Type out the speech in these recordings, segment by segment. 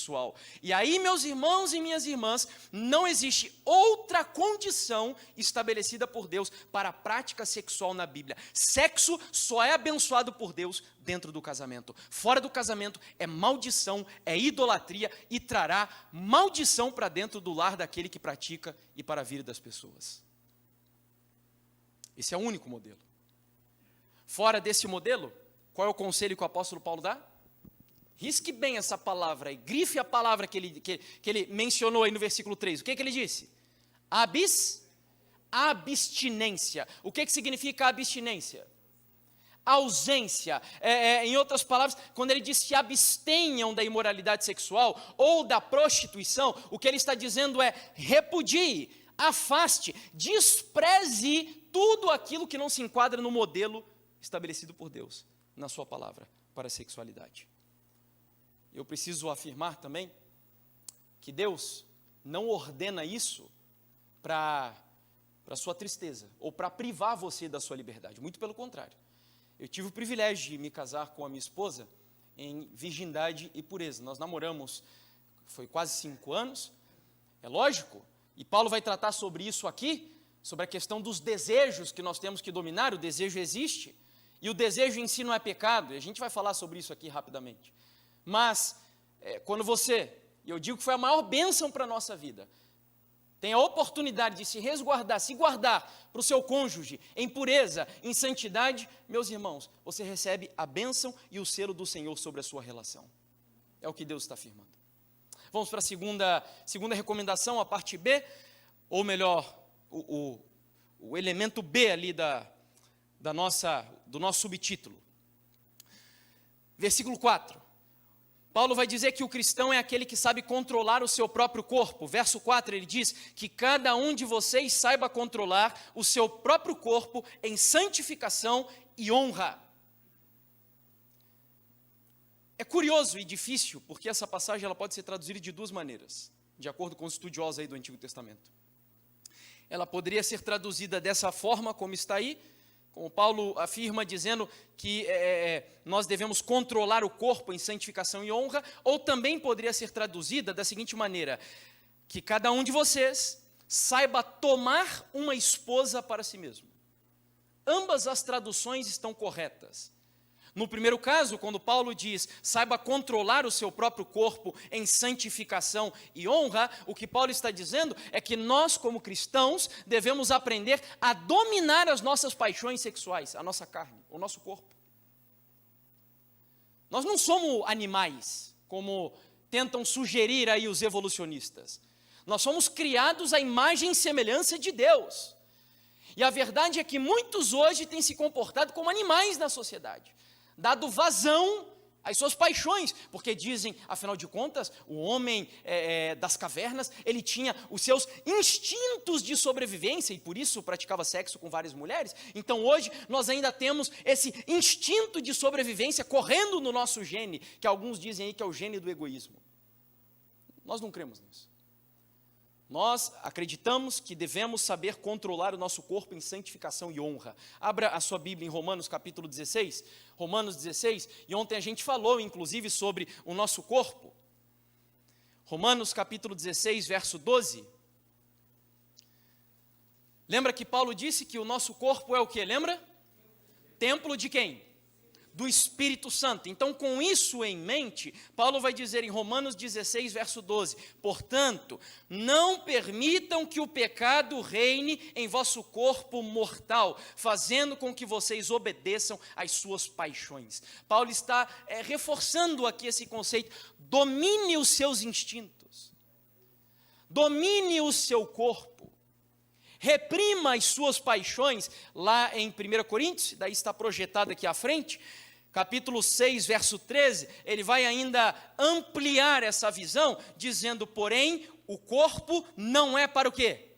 sexual. E aí, meus irmãos e minhas irmãs, não existe outra condição estabelecida por Deus para a prática sexual na Bíblia. Sexo só é abençoado por Deus dentro do casamento. Fora do casamento é maldição, é idolatria e trará maldição para dentro do lar daquele que pratica e para a vida das pessoas. Esse é o único modelo. Fora desse modelo, qual é o conselho que o apóstolo Paulo dá? Risque bem essa palavra aí, grife a palavra que ele mencionou aí no versículo 3. O que ele disse? Abstinência. O que significa abstinência? Ausência. Em outras palavras, quando ele diz que abstenham da imoralidade sexual ou da prostituição, o que ele está dizendo é repudie, afaste, despreze tudo aquilo que não se enquadra no modelo estabelecido por Deus na sua palavra para a sexualidade. Eu preciso afirmar também que Deus não ordena isso para sua tristeza ou para privar você da sua liberdade, muito pelo contrário. Eu tive o privilégio de me casar com a minha esposa em virgindade e pureza. Nós namoramos, foi quase 5 anos, é lógico, e Paulo vai tratar sobre isso aqui, sobre a questão dos desejos que nós temos que dominar. O desejo existe, e o desejo em si não é pecado, e a gente vai falar sobre isso aqui rapidamente. Mas, quando você, e eu digo que foi a maior bênção para a nossa vida, tem a oportunidade de se resguardar, se guardar para o seu cônjuge em pureza, em santidade, meus irmãos, você recebe a bênção e o selo do Senhor sobre a sua relação. É o que Deus está afirmando. Vamos para a segunda recomendação, a parte B, ou melhor, o elemento B ali do nosso subtítulo. Versículo 4. Paulo vai dizer que o cristão é aquele que sabe controlar o seu próprio corpo. Verso 4, ele diz que cada um de vocês saiba controlar o seu próprio corpo em santificação e honra. É curioso e difícil, porque essa passagem ela pode ser traduzida de 2 maneiras, de acordo com os estudiosos aí do Antigo Testamento. Ela poderia ser traduzida dessa forma, como está aí, como Paulo afirma, dizendo que nós devemos controlar o corpo em santificação e honra, ou também poderia ser traduzida da seguinte maneira, que cada um de vocês saiba tomar uma esposa para si mesmo. Ambas as traduções estão corretas. No primeiro caso, quando Paulo diz, saiba controlar o seu próprio corpo em santificação e honra, o que Paulo está dizendo é que nós, como cristãos, devemos aprender a dominar as nossas paixões sexuais, a nossa carne, o nosso corpo. Nós não somos animais, como tentam sugerir aí os evolucionistas. Nós somos criados à imagem e semelhança de Deus. E a verdade é que muitos hoje têm se comportado como animais na sociedade, dado vazão às suas paixões, porque dizem, afinal de contas, o homem das cavernas, ele tinha os seus instintos de sobrevivência e por isso praticava sexo com várias mulheres. Então hoje nós ainda temos esse instinto de sobrevivência correndo no nosso gene, que alguns dizem aí que é o gene do egoísmo. Nós não cremos nisso. Nós acreditamos que devemos saber controlar o nosso corpo em santificação e honra. Abra a sua Bíblia em Romanos capítulo 16, Romanos 16, e ontem a gente falou inclusive sobre o nosso corpo. Romanos capítulo 16, verso 12. Lembra que Paulo disse que o nosso corpo é o quê? Lembra? Templo de quem? Do Espírito Santo. Então, com isso em mente, Paulo vai dizer em Romanos 16, verso 12, portanto, não permitam que o pecado reine em vosso corpo mortal, fazendo com que vocês obedeçam às suas paixões. Paulo está reforçando aqui esse conceito, domine os seus instintos, domine o seu corpo, reprima as suas paixões, lá em 1 Coríntios, daí está projetado aqui à frente, capítulo 6, verso 13, ele vai ainda ampliar essa visão, dizendo, porém, o corpo não é para o quê?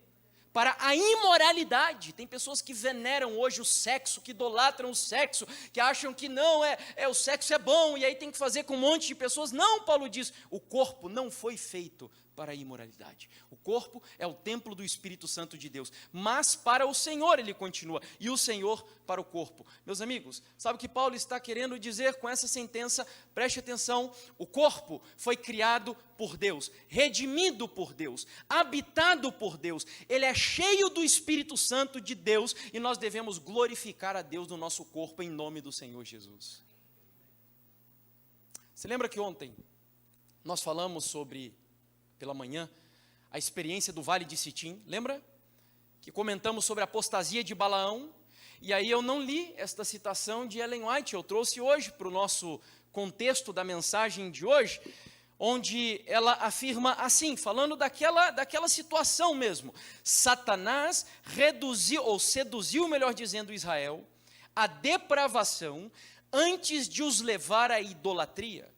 Para a imoralidade. Tem pessoas que veneram hoje o sexo, que idolatram o sexo, que acham que não, o sexo é bom, e aí tem que fazer com um monte de pessoas. Não, Paulo diz, o corpo não foi feito para a imoralidade. O corpo é o templo do Espírito Santo de Deus, mas para o Senhor ele continua, e o Senhor para o corpo. Meus amigos, sabe o que Paulo está querendo dizer com essa sentença? Preste atenção, o corpo foi criado por Deus, redimido por Deus, habitado por Deus, ele é cheio do Espírito Santo de Deus, e nós devemos glorificar a Deus no nosso corpo, em nome do Senhor Jesus. Você lembra que ontem nós falamos sobre, pela manhã, a experiência do Vale de Sitim, lembra? Que comentamos sobre a apostasia de Balaão, e aí eu não li esta citação de Ellen White, eu trouxe hoje para o nosso contexto da mensagem de hoje, onde ela afirma assim, falando daquela situação mesmo, Satanás seduziu, melhor dizendo, Israel, a depravação, antes de os levar à idolatria.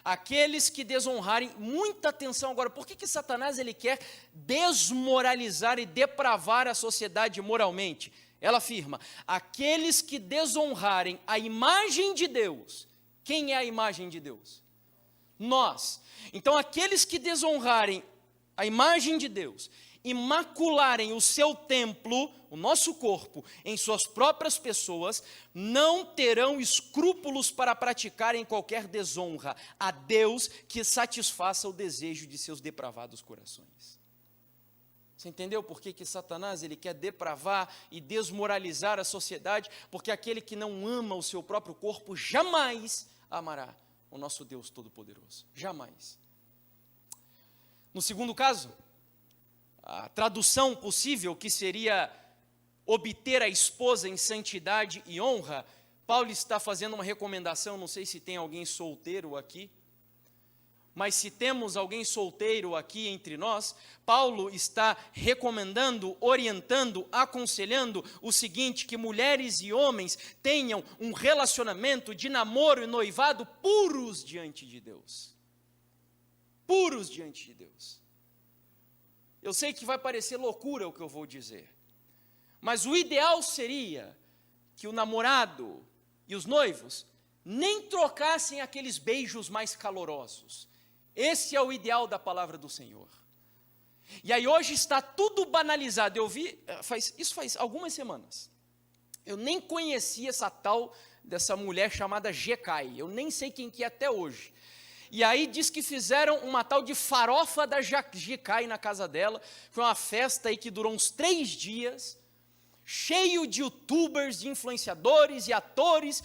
Aqueles que desonrarem, muita atenção agora, por que Satanás ele quer desmoralizar e depravar a sociedade moralmente? Ela afirma, aqueles que desonrarem a imagem de Deus. Quem é a imagem de Deus? Nós. Então aqueles que desonrarem a imagem de Deus, e macularem o seu templo, o nosso corpo, em suas próprias pessoas, não terão escrúpulos para praticarem qualquer desonra a Deus que satisfaça o desejo de seus depravados corações. Você entendeu por que Satanás ele quer depravar e desmoralizar a sociedade? Porque aquele que não ama o seu próprio corpo jamais amará o nosso Deus Todo-Poderoso. Jamais. No segundo caso, a tradução possível, que seria obter a esposa em santidade e honra, Paulo está fazendo uma recomendação, não sei se tem alguém solteiro aqui, mas se temos alguém solteiro aqui entre nós, Paulo está recomendando, orientando, aconselhando o seguinte, que mulheres e homens tenham um relacionamento de namoro e noivado puros diante de Deus. Puros diante de Deus. Eu sei que vai parecer loucura o que eu vou dizer, mas o ideal seria que o namorado e os noivos nem trocassem aqueles beijos mais calorosos. Esse é o ideal da palavra do Senhor. E aí hoje está tudo banalizado. Eu vi, isso faz algumas semanas. Eu nem conhecia essa tal dessa mulher chamada Jekai. Eu nem sei quem que é até hoje. E aí diz que fizeram uma tal de farofa da Jekai na casa dela. Foi uma festa aí que durou uns 3 dias, cheio de youtubers, de influenciadores e atores,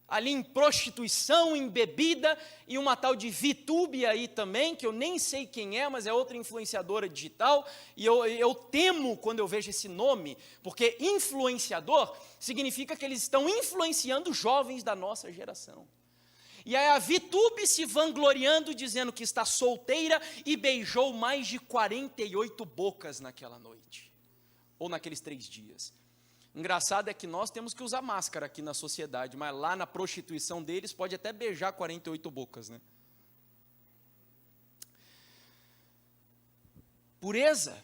ali em prostituição, em bebida, e uma tal de VTube aí também, que eu nem sei quem é, mas é outra influenciadora digital, e eu temo quando eu vejo esse nome, porque influenciador significa que eles estão influenciando jovens da nossa geração. E aí a VTube se vangloriando, dizendo que está solteira e beijou mais de 48 bocas naquela noite, ou naqueles 3 dias. Engraçado é que nós temos que usar máscara aqui na sociedade, mas lá na prostituição deles pode até beijar 48 bocas, né? Pureza.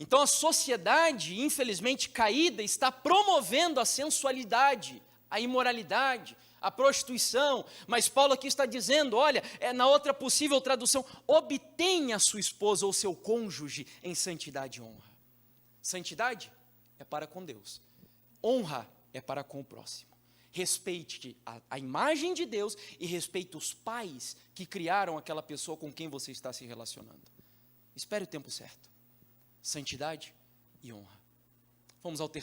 Então a sociedade, infelizmente caída, está promovendo a sensualidade, a imoralidade, a prostituição, mas Paulo aqui está dizendo, olha, na outra possível tradução, obtenha sua esposa ou seu cônjuge em santidade e honra. Santidade é para com Deus, honra é para com o próximo. Respeite a imagem de Deus e respeite os pais que criaram aquela pessoa com quem você está se relacionando. Espere o tempo certo. Santidade e honra. Vamos ao terceiro.